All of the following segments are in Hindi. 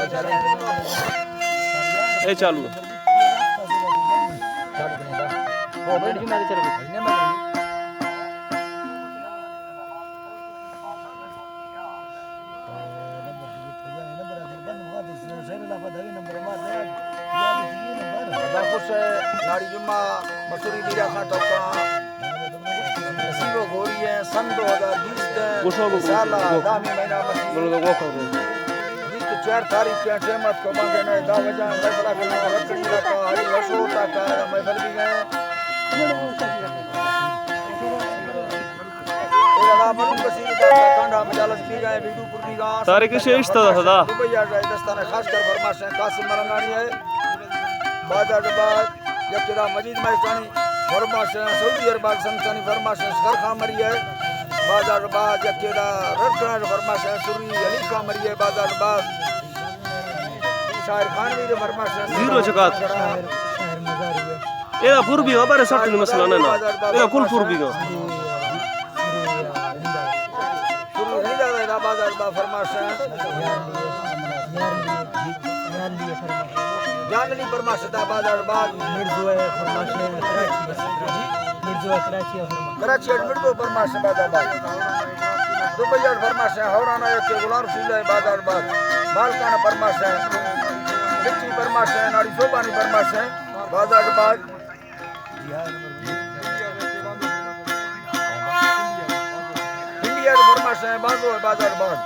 ए चालू नाड़ी जुम्मा मसूरी लीरा खां टका सीवो घोरी है सन 2020 साला दामी महीना मसी चार तारीख के टेमत को मांगे ने दा वजा फैसला करना रखनी रखा हरी वर्षो तक मैं फल भी गए ओला मन बसीर का कांडा मजालस भी गए बीडूपुर दी गा तारीख शेष था सदा रुपया जाए दस्ताने खास कर फरमाश है कासिम मरंगानी है बाद यकरा मजीद महकानी फरमाश है सऊदी अरब संतानी फरमाश है घर खामरी है बाद यकरा रखना फरमाश है सुरी अली खामरी है बाद शायर खान भी फरमाश है जीरो जकात एरा पूर्वी हमारे साथ में मसला ना एरा कुल पूर्वी का सुरी नहीं दादा बाजार बा फरमाश है जानली फरमाश दा बाजार बाद मिर्जो है फरमाश है कराची मिर्जो फरमाश बाजार बाद रुपया फरमाश है हौराना के गुलाम रसूल है बाजार बाद मालकाना फरमाश है लिच्ची फरमाश है नाड़ी शोभानी फरमाश है बाजार बाद इंडिया फरमाश है बाजो है बाजार बाद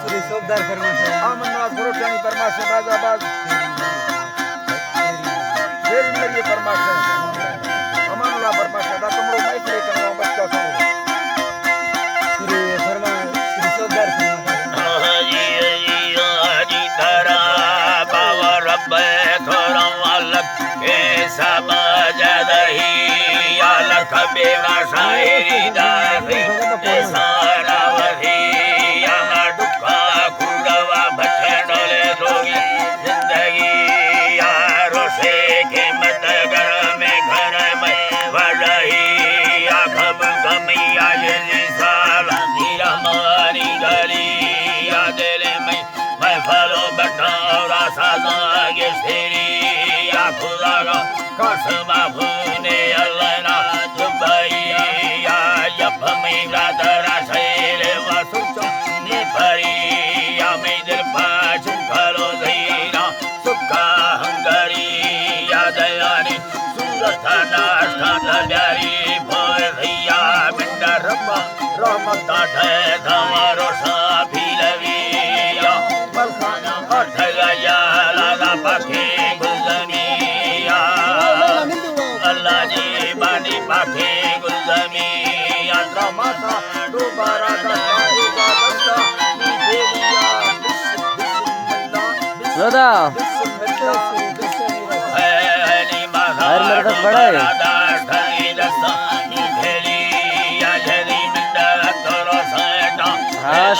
सुरी सोबदार फरमाश है आमन नवाज फरोशानी फरमाश है बाजार बाद जेल में ये फरमाश है अमानुल्लाह फरमाश है दा तुमरो माइक लेकर आओ बच्चा सुनो सुरी फरमान सुरी सोबदार फरमाश हाजी हाजी धरा बाबा रब करम अलग के सब जदही अलग बेवा शायरी दाही सारा वही याना दुखा खुड़वा बचड़ले रोगी जिंदगी यारो से के मत घर में वड़ही आखब गमिया ये साला नीरा मारी गली या दिल में मैं फलो बटारा सादा ये तेरी या खुदा का कसम भूने अल्लाह ना दुबई या जब मेरा दरा शेर वसुच ने परी या मैं दिल पाच करो देना सुखा हंगरी या दयानी सूरत नाश्ता दयारी भोर भैया बिंदा रब्बा रहमत है हमारो साफी लविया मलखाना उठ गया लाला पाखे गुलमिया अल्लाह जी बानी पाखे गुलमिया माता दोबारा दस्ता दस्ता बेलिया दादा हर मेरे तक बड़ा है हाश